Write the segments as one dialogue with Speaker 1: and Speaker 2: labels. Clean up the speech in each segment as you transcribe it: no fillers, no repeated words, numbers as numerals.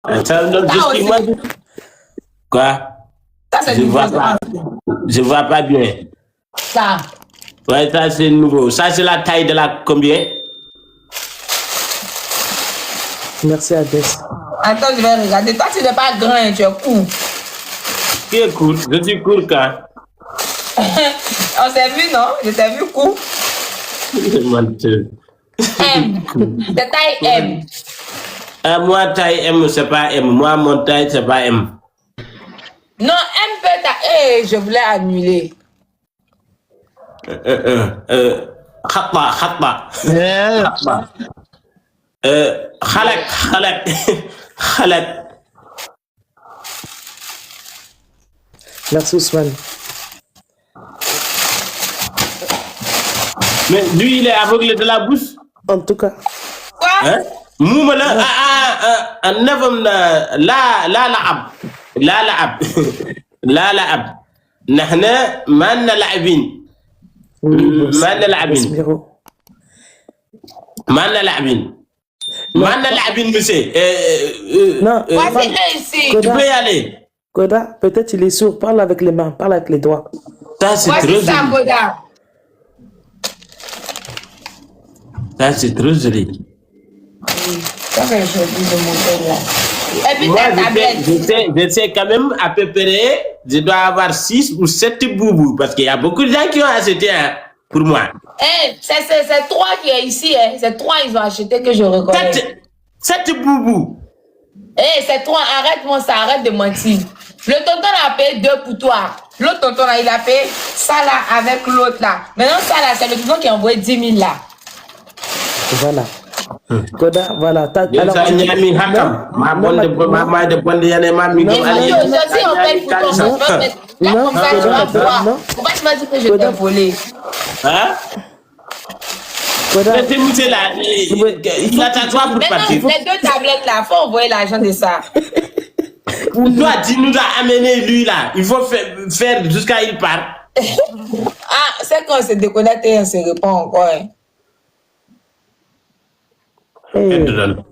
Speaker 1: Ça donne juste moi. Quoi?
Speaker 2: Ça, c'est
Speaker 1: je vois pas. Je vois pas bien.
Speaker 2: Ça.
Speaker 1: Ouais, ça c'est nouveau. Ça c'est la taille de la combien?
Speaker 3: Merci Adès.
Speaker 2: Attends, je vais regarder. Toi, tu n'es pas grand, hein, tu es court.
Speaker 1: Qui est court? Je suis court quand?
Speaker 2: On s'est vu, non? Je t'ai vu court. M. C'est taille M.
Speaker 1: Moi, taille M, c'est pas M. Moi, mon taille, c'est pas M.
Speaker 2: Non, M peut taille. Je voulais annuler.
Speaker 1: Khatba. Khalak.
Speaker 3: Merci Ousmane.
Speaker 1: Mais lui, il est aveugle de la bouche.
Speaker 3: En tout cas.
Speaker 2: Quoi?
Speaker 1: Hein? Moumala, la la'ab. Nahna man la'abin. Man la'abin, monsieur.
Speaker 3: Non,
Speaker 1: tu peux y aller.
Speaker 3: Koda, peut-être il est sourd. Parle avec les mains, parle avec les doigts.
Speaker 1: Ça, c'est trop joli. Ça, c'est trop joli.
Speaker 2: Ça, c'est joli de montrer là. Et puis,
Speaker 1: moi, je sais quand même à peu près, je dois avoir 6 ou 7 boubous parce qu'il y a beaucoup de gens qui ont acheté pour moi.
Speaker 2: C'est 3 qui est ici, hein. C'est 3 ils ont acheté que je reconnais.
Speaker 1: 7 boubous.
Speaker 2: C'est 3, arrête-moi ça, arrête de mentir. Le tonton a payé 2 pour toi. L'autre tonton là, il a payé ça là avec l'autre là. Maintenant ça là, c'est le tonton qui a envoyé 10 000 là.
Speaker 3: Voilà. Koda, voilà.
Speaker 2: Alors,
Speaker 1: hein? Il attend toi pour partir.
Speaker 2: Les 2 tablettes là, faut envoyer l'argent de ça.
Speaker 1: Toi, tu nous as amené lui là. Il faut faire jusqu'à il part.
Speaker 2: C'est quand on se déconnecte et on se répond encore. Hein.
Speaker 1: Aide-le.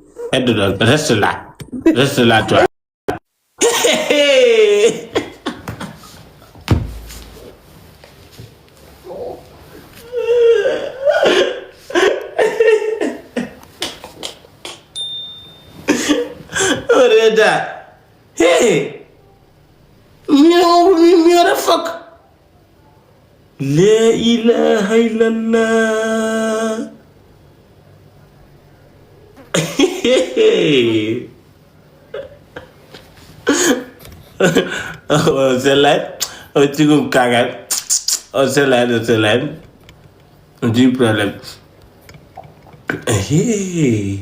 Speaker 1: Reste là, toi. Reda. Hey! Mieux the fuck! La ilaha illallah. Oh, c'est là. Oh, tu me cagas. Oh, c'est là. Du problème. Hey!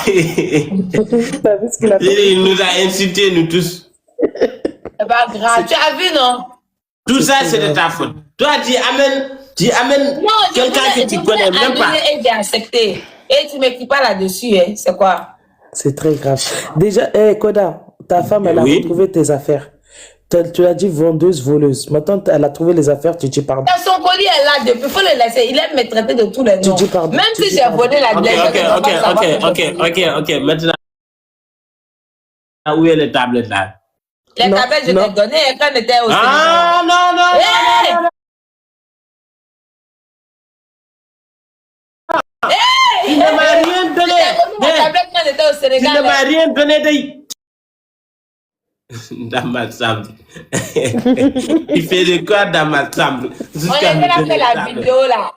Speaker 1: Il nous a insultés, nous tous.
Speaker 2: C'est pas grave. Tu as vu, non?
Speaker 1: Tout ça, c'est de ta faute. Toi, tu amènes quelqu'un que tu connais même pas.
Speaker 2: Et j'ai accepté. Et tu m'écris pas là-dessus, hein. C'est quoi?
Speaker 3: C'est très grave. Déjà, Koda, ta femme, elle a retrouvé tes affaires. Tu as dit vendeuse, voleuse. Maintenant, elle a trouvé les affaires, tu dis pardon.
Speaker 2: Son colis est là depuis, il faut le laisser. Il aime me traiter de tous les noms.
Speaker 3: Tu dis pardon.
Speaker 2: Même si j'ai volé la
Speaker 1: Ok. Maintenant, où est les tablettes là?
Speaker 2: Les tablettes, je t'ai donné quand on était au Sénégal.
Speaker 1: Ah, non. Il ne m'a rien donné. Tu ne m'as rien donné. Dans ma chambre. Il fait de quoi dans ma chambre?
Speaker 2: On a fait la vidéo là.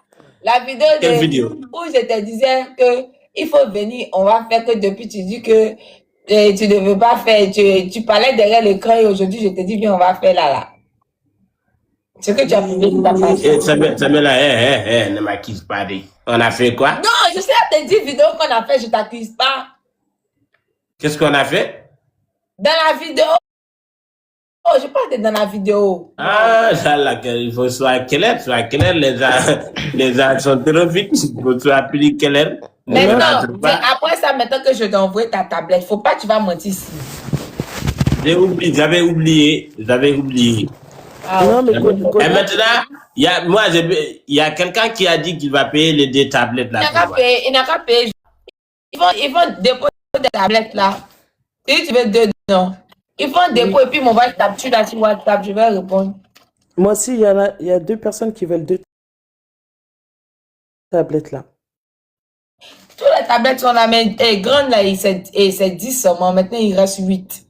Speaker 2: La vidéo
Speaker 1: Quelle vidéo?
Speaker 2: Où je te disais que il faut venir, on va faire que depuis tu dis que tu ne veux pas faire, tu parlais derrière l'écran et aujourd'hui je te dis viens on va faire là. Ce que tu as publié sur ta page.
Speaker 1: Ça me l'a, ne m'accuse pas. On a fait quoi?
Speaker 2: Non, je sais à tes 10 vidéos qu'on a fait, je t'accuse pas.
Speaker 1: Qu'est-ce qu'on a fait?
Speaker 2: Dans la vidéo. Oh, je parle de dans la vidéo.
Speaker 1: Ah, là, il faut soit clair, les gens sont trop vite, il faut soit plus clair.
Speaker 2: Maintenant, après ça, maintenant que je t'ai envoyé ta tablette, faut pas que tu vas mentir ici.
Speaker 1: J'avais oublié.
Speaker 2: Ah,
Speaker 3: non, mais
Speaker 1: et maintenant, il y a quelqu'un qui a dit qu'il va payer les 2 tablettes là.
Speaker 2: Il n'a qu'à payer. Ils vont déposer des tablettes là. Si tu veux deux, non. Ils font dépôt et puis m'envoient tu là sur WhatsApp, je vais répondre.
Speaker 3: Moi aussi, il y a 2 personnes qui veulent 2 tablettes là.
Speaker 2: Toutes les tablettes sont là, mais grandes là, c'est 10 seulement. Maintenant, il reste 8.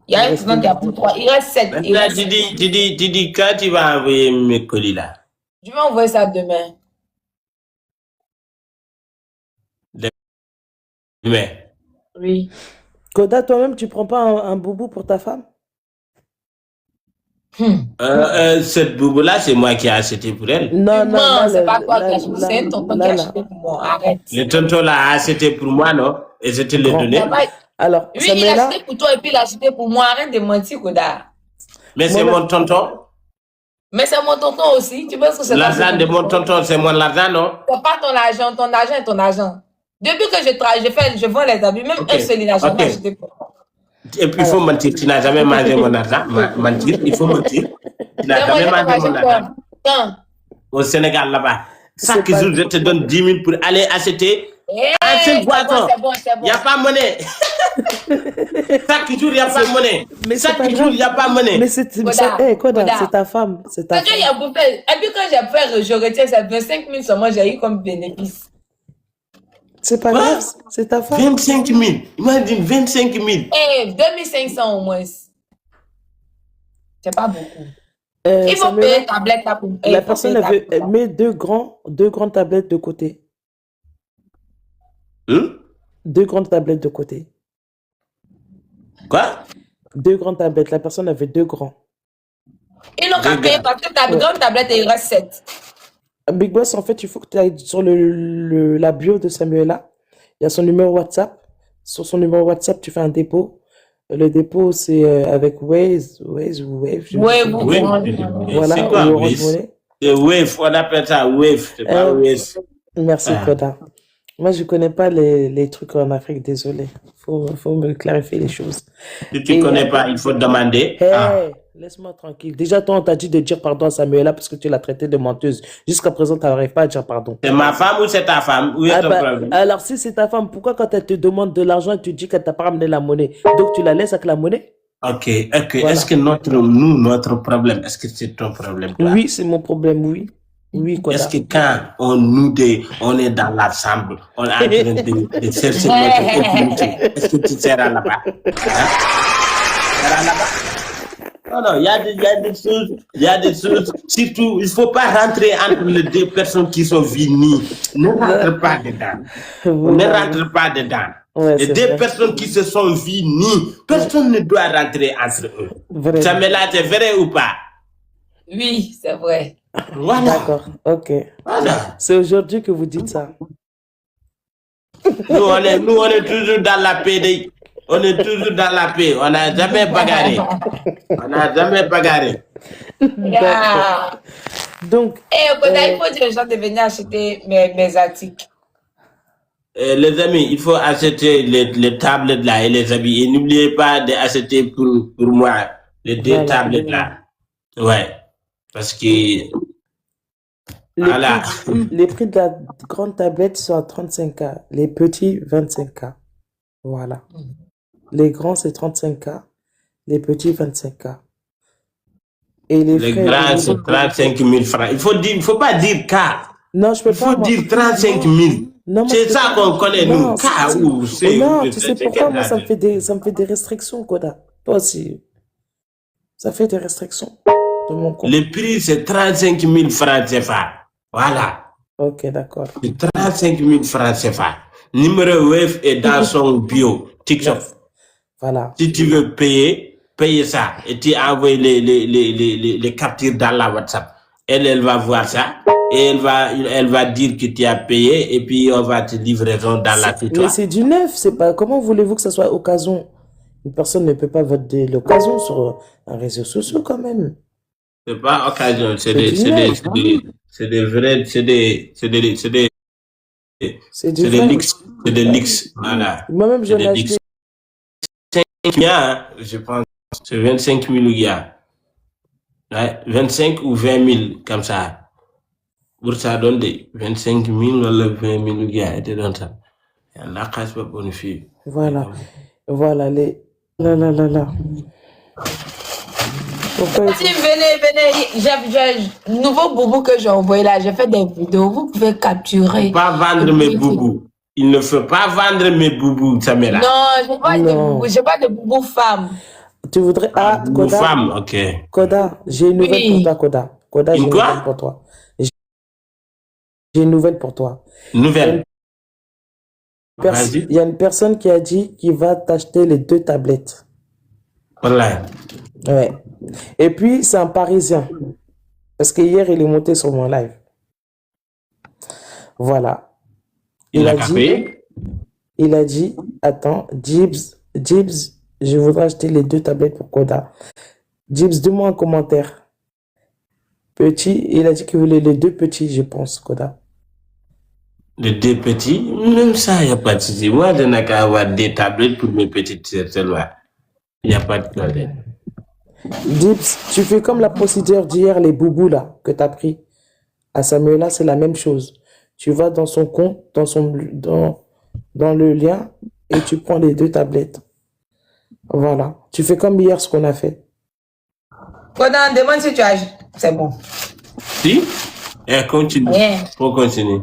Speaker 2: Il y a une seconde qui a pour 3. Il reste 7.
Speaker 1: Maintenant, tu dis quand tu vas envoyer mes colis là?
Speaker 2: Je vais envoyer ça demain.
Speaker 1: Demain?
Speaker 2: Oui.
Speaker 3: Koda, toi-même, tu prends pas un boubou pour ta femme?
Speaker 1: Cette boubou-là, c'est moi qui ai acheté pour elle.
Speaker 3: Non, non,
Speaker 2: c'est pas toi qui as acheté, c'est un tonton qui a acheté pour moi. Arrête.
Speaker 1: Le tonton là a acheté pour moi, non? Et je te l'ai donné.
Speaker 3: Alors,
Speaker 2: oui, il a acheté pour toi et puis il a acheté pour moi. Arrête de mentir, Koda.
Speaker 1: Mais c'est mon tonton.
Speaker 2: Mais c'est mon tonton aussi. Tu penses que c'est
Speaker 1: l'argent de mon tonton, c'est mon argent, non?
Speaker 2: C'est pas ton argent est ton argent. Depuis que je travaille, je vends les habits, même un seul, il a jamais acheté pour moi.
Speaker 1: Et puis il faut mentir, tu n'as jamais mangé mon argent. Mentir, il faut mentir. Tu n'as jamais mangé mon argent. Au Sénégal, là-bas. Chaque jour, je te donne 10 000 pour aller acheter un seul boisson. Il n'y a pas monnaie. Chaque jour, il n'y a pas monnaie. Chaque jour, il n'y a pas monnaie.
Speaker 3: Mais c'est ta femme. C'est ta femme.
Speaker 2: Et puis quand j'ai fait, je retiens ça, 25 000 seulement, j'ai eu comme bénéfice.
Speaker 3: C'est pas grave, c'est ta femme.
Speaker 1: 25 000. Imagine 25 000.
Speaker 2: 2500 au moins. C'est pas beaucoup. Il faut payer une tablette là pour.
Speaker 3: La personne met deux grandes tablettes de côté. 2 grandes tablettes de côté.
Speaker 1: Quoi?
Speaker 3: 2 grandes tablettes. La personne avait 2 grands.
Speaker 2: Ils n'ont qu'à payer parce que ta grande tablette, il reste 7.
Speaker 3: Big Boss, en fait, il faut que tu ailles sur la bio de Samuela. Il y a son numéro WhatsApp. Sur son numéro WhatsApp, tu fais un dépôt. Le dépôt, c'est avec Waze ou Wave.
Speaker 1: Voilà, c'est quoi Wave? C'est Wave, on appelle ça Wave. C'est pas Waze.
Speaker 3: Merci, Koda. Moi, je connais pas les trucs en Afrique, désolé. Faut me clarifier les choses.
Speaker 1: Si tu connais pas, il faut demander.
Speaker 3: Laisse-moi tranquille. Déjà, toi, on t'a dit de dire pardon à Samuela parce que tu l'as traité de menteuse. Jusqu'à présent, tu n'arrives pas à dire pardon.
Speaker 1: C'est ma femme ou c'est ta femme? Où est ton problème?
Speaker 3: Alors, si c'est ta femme, pourquoi quand elle te demande de l'argent, tu dis qu'elle t'a pas ramené la monnaie? Donc, tu la laisses avec la monnaie?
Speaker 1: Ok. Voilà. Est-ce que notre problème, est-ce que c'est ton problème, toi?
Speaker 3: Oui, c'est mon problème, oui. Oui, quoi.
Speaker 1: Est-ce que quand on est dans l'ensemble, on est en train de chercher notre opportunité, est-ce que tu seras là-bas? Non, il y a des choses, surtout, il ne faut pas rentrer entre les 2 personnes qui sont venues. Ne rentre pas dedans. Ne rentre pas dedans. Ouais, les 2 personnes qui se sont venues, personne ne doit rentrer entre eux. Samuela, c'est vrai ou pas?
Speaker 2: Oui, c'est vrai.
Speaker 3: Voilà. D'accord, ok. Voilà. C'est aujourd'hui que vous dites ça.
Speaker 1: Nous, on est toujours dans la paix. On est toujours dans la paix. On n'a jamais bagarré.
Speaker 3: Donc.
Speaker 2: Il faut dire aux gens de venir acheter mes articles.
Speaker 1: Les amis, il faut acheter les tablettes là et les habits. Et n'oubliez pas d'acheter pour moi les 2 tablettes là. Ouais. Parce que.
Speaker 3: Les prix de la grande tablette sont à 35K. Les petits, 25K. Voilà. Les grands, c'est 35K. Les petits, 25K. Et les
Speaker 1: grands, c'est 35 000 francs. Il faut pas dire K.
Speaker 3: Non, je peux pas.
Speaker 1: Il faut dire 35 000. C'est ça qu'on connaît, nous. K ou c'est.
Speaker 3: Non, tu sais pourquoi moi, ça me fait des restrictions, Koda. Toi aussi. Ça fait des restrictions de mon compte.
Speaker 1: Le prix, c'est 35 000 francs CFA. Voilà.
Speaker 3: Ok, d'accord.
Speaker 1: C'est 35 000 francs CFA. Numéro Wave est dans son bio, TikTok.
Speaker 3: Voilà.
Speaker 1: Si tu veux payer ça. Et tu envoies les captures dans la WhatsApp. Elle va voir ça. Et elle va dire que tu as payé. Et puis, on va te livrer dans la tuto.
Speaker 3: Mais c'est du neuf. C'est pas. Comment voulez-vous que ça soit occasion? Une personne ne peut pas voter l'occasion sur un réseau social quand même.
Speaker 1: C'est pas occasion. C'est des vrais. C'est des leaks. C'est des leaks. Voilà.
Speaker 3: Moi-même, j'en ai acheté.
Speaker 1: Je pense. C'est 25 000 gars. Ouais, 25 ou 20 000 comme ça. Pour ça donne des 25 000 ou 20 000 gars. La casse pas pour une fille.
Speaker 3: Voilà. Voilà, les... Là, là, là, là. Pourquoi
Speaker 2: Vas-y, venez. J'ai nouveau boubou que j'ai envoyé là. J'ai fait des vidéos. Vous pouvez capturer.
Speaker 1: Pas vendre mes boubous. Il ne faut pas vendre mes boubous, Samela.
Speaker 2: Non, je n'ai pas de boubou. Je n'ai pas de boubou femme.
Speaker 3: Tu voudrais... Ah,
Speaker 1: Boubou
Speaker 3: Koda.
Speaker 1: femme, ok.
Speaker 3: Koda, j'ai une nouvelle pour toi, Koda. Koda, j'ai une
Speaker 1: quoi?
Speaker 3: nouvelle pour toi. J'ai une nouvelle pour toi.
Speaker 1: Nouvelle.
Speaker 3: Il y a une personne qui a dit qu'il va t'acheter les 2 tablettes.
Speaker 1: Voilà.
Speaker 3: Ouais. Et puis, c'est un Parisien. Parce que hier, il est monté sur mon live. Voilà.
Speaker 1: Il a capé.
Speaker 3: Il a dit, attends, Jibs, je voudrais acheter les 2 tablettes pour Koda. Jibs, donne-moi un commentaire. Petit, il a dit qu'il voulait les 2 petits, je pense, Koda.
Speaker 1: Les 2 petits, même ça, il n'y a pas de souci. Moi, je n'ai qu'à avoir des tablettes pour mes petites sœurs seulement. Il n'y a pas de problème.
Speaker 3: Jibs, tu fais comme la procédure d'hier, les boubous là, que tu as pris. À Samuela, c'est la même chose. Tu vas dans son compte, dans le lien, et tu prends les 2 tablettes. Voilà. Tu fais comme hier ce qu'on a fait.
Speaker 2: Koda, demande si tu as... C'est bon.
Speaker 1: Si? Eh, continue.
Speaker 2: Rien.
Speaker 1: Faut continuer.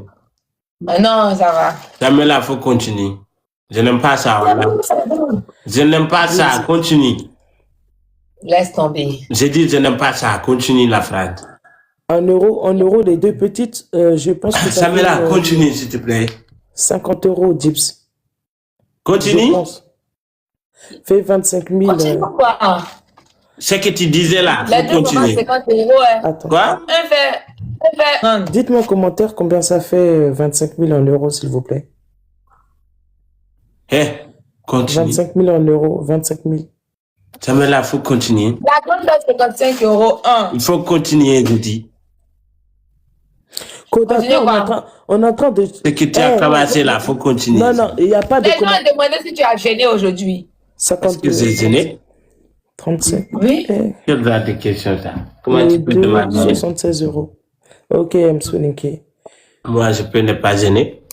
Speaker 2: Non, ça va.
Speaker 1: Samela, faut continuer. Je n'aime pas ça, voilà. Je n'aime pas ça, continue.
Speaker 2: Laisse tomber.
Speaker 1: J'ai dit, je n'aime pas ça, continue la phrase.
Speaker 3: En euros, les 2 petites, je pense que ça
Speaker 1: Samela,
Speaker 3: fait,
Speaker 1: continue, s'il te plaît.
Speaker 3: 50 €, Jibs.
Speaker 1: Continue.
Speaker 3: Je pense. Fais 25 000.
Speaker 2: Continue quoi?
Speaker 1: Ce que tu disais là,
Speaker 2: Les
Speaker 1: faut
Speaker 2: 2 vraiment
Speaker 1: continuer.
Speaker 2: 50 €. Hein.
Speaker 3: Attends.
Speaker 1: Quoi?
Speaker 2: Un fait.
Speaker 3: Dites-moi en commentaire combien ça fait 25 000 en euros, s'il vous plaît.
Speaker 1: Eh, continue.
Speaker 3: 25 000 en euros, 25 000.
Speaker 1: Samela, faut continuer.
Speaker 2: La grande fait 55 €.
Speaker 1: Il faut continuer, je dis.
Speaker 3: Koda,
Speaker 2: Continuez
Speaker 3: on est en train de...
Speaker 1: Ce que tu as commencé là, faut continuer.
Speaker 3: Non, il n'y a pas de...
Speaker 2: Les gens ont demandé si tu as gêné aujourd'hui.
Speaker 3: 50
Speaker 1: Est-ce que j'ai gêné?
Speaker 3: 35.
Speaker 2: Oui.
Speaker 1: Quelle genre de question ça? Comment
Speaker 3: Les
Speaker 1: tu peux
Speaker 3: 2,
Speaker 1: demander?
Speaker 3: 76 €. Ok, I'm Swinky.
Speaker 1: Moi, je peux ne pas gêner.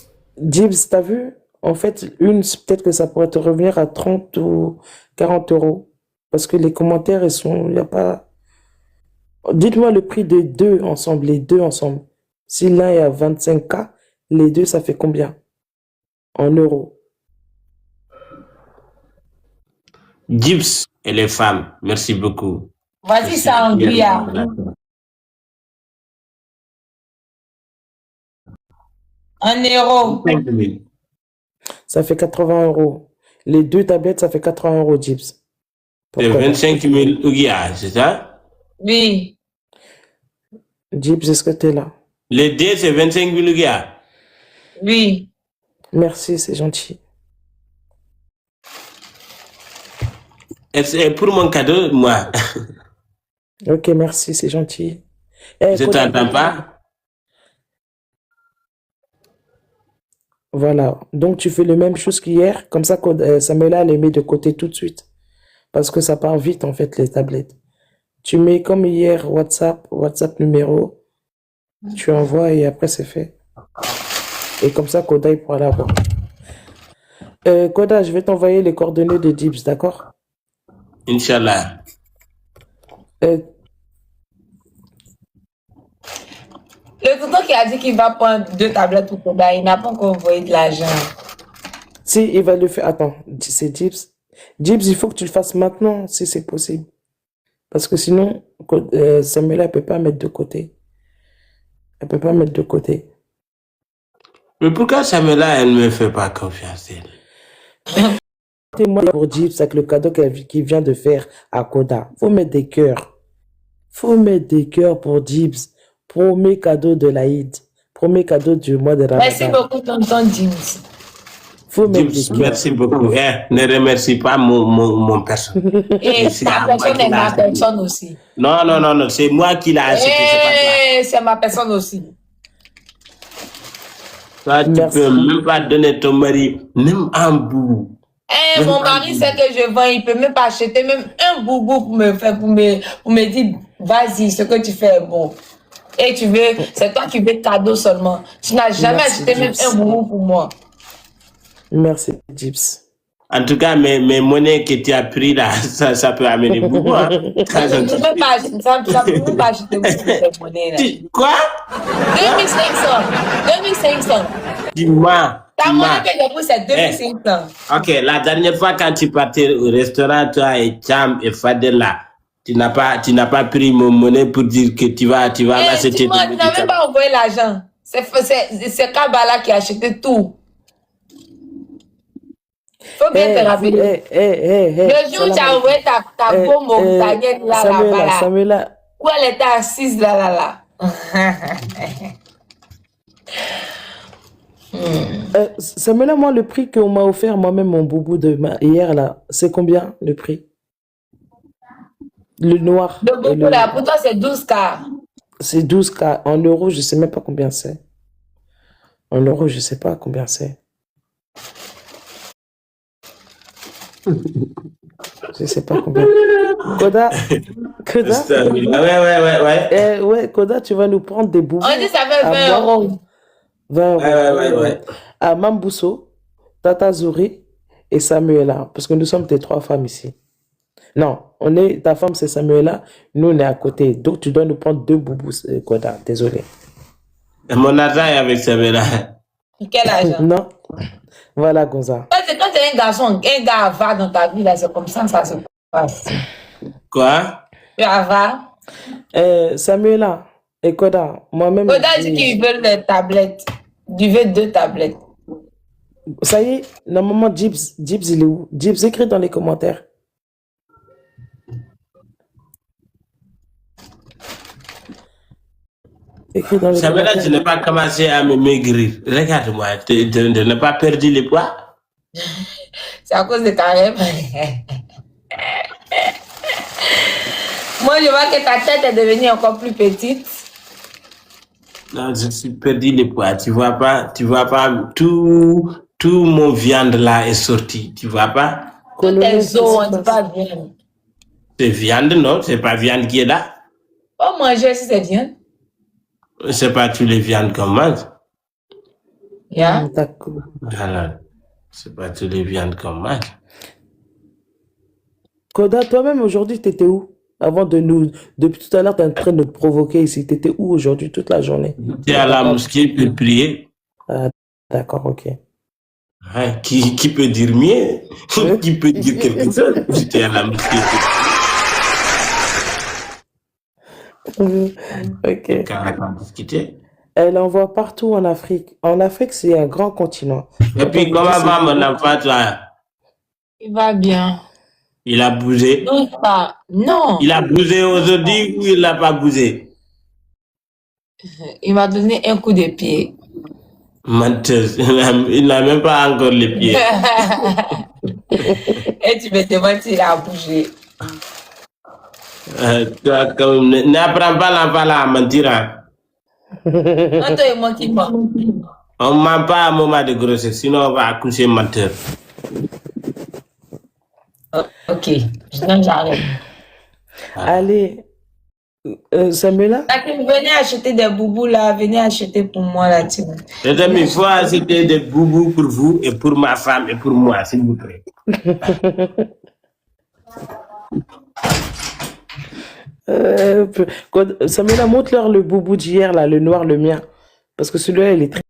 Speaker 3: Jibs, t'as vu? En fait, peut-être que ça pourrait te revenir à 30 ou 40 €. Parce que les commentaires, il n'y a pas... Dites-moi le prix des 2 ensemble, les 2 ensemble. Si l'un est à 25K, les 2, ça fait combien? En euros.
Speaker 1: Gibbs et les femmes, merci beaucoup.
Speaker 2: Vas-y, ça en Guyane. En euros.
Speaker 1: 5 000.
Speaker 3: Ça fait 80 €. Les 2 tablettes, ça fait 80 €, Jibs.
Speaker 1: C'est 25 000 Ouguiya, c'est ça?
Speaker 2: Oui.
Speaker 3: Jibs, est-ce que tu es là?
Speaker 1: Les 2, c'est 25 000 Ouguiya.
Speaker 2: Oui.
Speaker 3: Merci, c'est gentil.
Speaker 1: Et pour mon cadeau, moi.
Speaker 3: Ok, merci, c'est gentil. Eh,
Speaker 1: Je
Speaker 3: Koda,
Speaker 1: t'entends pas?
Speaker 3: Voilà. Donc, tu fais la même chose qu'hier. Comme ça, Samuela les met de côté tout de suite. Parce que ça part vite, en fait, les tablettes. Tu mets comme hier WhatsApp numéro. Tu envoies et après, c'est fait. Et comme ça, Koda, il pourra l'avoir. Koda, je vais t'envoyer les coordonnées de Jibs, d'accord?
Speaker 1: Inch'Allah.
Speaker 2: Le tonton qui a dit qu'il va prendre 2 tablettes pour Koda, il n'a pas encore envoyé de l'argent.
Speaker 3: Si, il va le faire. Attends, c'est Jibs. Jibs, il faut que tu le fasses maintenant, si c'est possible. Parce que sinon, Samuela, elle ne peut pas mettre de côté. Elle peut pas mettre de côté.
Speaker 1: Mais pourquoi Samela, elle ne me fait pas confiance?
Speaker 3: Moi pour Jibs avec le cadeau qu'il vient de faire à Koda. Faut mettre des cœurs. Faut mettre des cœurs pour Jibs. Premier cadeau de l'Aïd. Premier cadeau du mois de Ramadan.
Speaker 2: Merci beaucoup, tonton Jibs.
Speaker 3: Faut mettre des
Speaker 1: Jibs,
Speaker 3: cœurs.
Speaker 1: merci beaucoup. Eh, ne remercie pas mon personne.
Speaker 2: Et
Speaker 1: C'est
Speaker 2: ta
Speaker 1: à moi
Speaker 2: personne
Speaker 1: qu'il
Speaker 2: est ma
Speaker 1: a-
Speaker 2: personne aussi.
Speaker 1: Non, c'est moi qui l'ai acheté, c'est pas toi.
Speaker 2: Et c'est ma personne aussi.
Speaker 1: Toi, tu
Speaker 3: Merci.
Speaker 1: peux même pas donner ton mari, même un bout.
Speaker 2: Eh, mon mari sait que je vends, il peut même pas acheter même un boubou pour me dire, vas-y, ce que tu fais est bon. Et tu veux, c'est toi qui veux cadeau seulement. Tu n'as jamais
Speaker 3: Merci,
Speaker 2: acheté même
Speaker 3: Jibs.
Speaker 2: un boubou pour moi.
Speaker 3: Merci, Gibbs.
Speaker 1: En tout cas, mes monnaies que tu as pris là, ça peut amener beaucoup. Hein.
Speaker 2: Ça ne peut même pas acheter beaucoup de monnaie. Là.
Speaker 1: Quoi?
Speaker 2: 2500.
Speaker 1: Dis-moi.
Speaker 2: Ta monnaie que j'ai pris, c'est 2500.
Speaker 1: Ok, la dernière fois quand tu partais au restaurant, toi et Cham et Fadela, tu n'as pas pris mon monnaie pour dire que tu vas acheter
Speaker 2: Tu n'as même pas envoyé l'argent. C'est Kabbalah qui a acheté tout. Faut bien te rappeler. Le jour où tu as envoyé ta bombe montagnette là,
Speaker 3: Samuela.
Speaker 2: Où elle était assise là.
Speaker 3: Samuela, moi, le prix qu'on m'a offert moi-même, mon boubou de hier, là, c'est combien le prix? Le noir.
Speaker 2: Le boubou là, pour toi, c'est 12K.
Speaker 3: C'est 12K. En euros, je ne sais même pas combien c'est. En euros, je ne sais pas combien c'est. Je ne sais pas combien. Koda.
Speaker 1: Ouais.
Speaker 3: Ouais, Koda, tu vas nous prendre des boubous.
Speaker 2: On dit ça fait 20 euros.
Speaker 3: 20 euros.
Speaker 1: Ouais.
Speaker 3: À Mambousso, Tata Zouri et Samuela. Parce que nous sommes tes 3 femmes ici. Non, ta femme c'est Samuela. Nous, on est à côté. Donc, tu dois nous prendre 2 boubous, Koda. Désolé.
Speaker 1: Mon argent est avec Samuela.
Speaker 2: Quel argent?
Speaker 3: Non. Voilà, Gonza.
Speaker 2: Quand tu es un garçon, un gars avare dans ta vie, là, c'est comme ça se passe.
Speaker 1: Quoi?
Speaker 2: Tu avare?
Speaker 3: Samuela et Koda, moi-même.
Speaker 2: Koda dit qu'il veut des tablettes. Il veut 2 tablettes.
Speaker 3: Ça y est, normalement, Gibbs, il est où? Gibbs, écris dans les commentaires.
Speaker 1: Samuela, tu n'as pas commencé à me maigrir. Regarde-moi, tu n'as pas perdu le poids?
Speaker 2: C'est à cause de Karim. Moi, je vois que ta tête est devenue encore plus petite.
Speaker 1: Non, je suis perdu le poids. Tu vois pas, tout mon viande là est sorti. Tu vois pas?
Speaker 2: Tout tes os, on dit pas viande.
Speaker 1: C'est viande, non? C'est pas viande qui est là?
Speaker 2: On manger si c'est viande.
Speaker 1: C'est pas tous les viandes qu'on mange.
Speaker 2: Yeah.
Speaker 3: D'accord.
Speaker 1: Alors, c'est pas tous les viandes qu'on mange.
Speaker 3: Koda, toi-même aujourd'hui, tu étais où? Depuis tout à l'heure, tu es en train de nous provoquer ici. Tu étais où aujourd'hui toute la journée?
Speaker 1: Tu es à la mosquée pour prier.
Speaker 3: Ah, d'accord, ok.
Speaker 1: Hein, qui peut dire mieux? Qui peut dire quelque chose? Tu es à la mosquée.
Speaker 3: Ok.
Speaker 1: Discuter.
Speaker 3: Elle envoie partout en Afrique. En Afrique, c'est un grand continent.
Speaker 1: Et puis, comment va mon enfant, toi?
Speaker 2: Il va bien.
Speaker 1: Il a bougé?
Speaker 2: Non.
Speaker 1: Il a bougé aujourd'hui ou il n'a pas bougé?
Speaker 2: Il m'a donné un coup de pied.
Speaker 1: Menteuse. Il n'a même pas encore les pieds.
Speaker 2: Et tu me demandes s'il a bougé.
Speaker 1: N'apprends pas l'enfant là à mentir. Hein.
Speaker 2: Toi et moi qui ment.
Speaker 1: On ne ment pas à un moment de grossesse, sinon on va accoucher menteur.
Speaker 2: Ok, j'arrête.
Speaker 3: Allez, Samuela?
Speaker 2: Venez acheter des boubous là, venez acheter pour moi là, tu vois.
Speaker 1: Les amis, il faut acheter des boubous pour vous et pour ma femme et pour moi, s'il vous plaît.
Speaker 3: Samuela, montre-leur le boubou d'hier, là, le noir, le mien. Parce que celui-là, il est très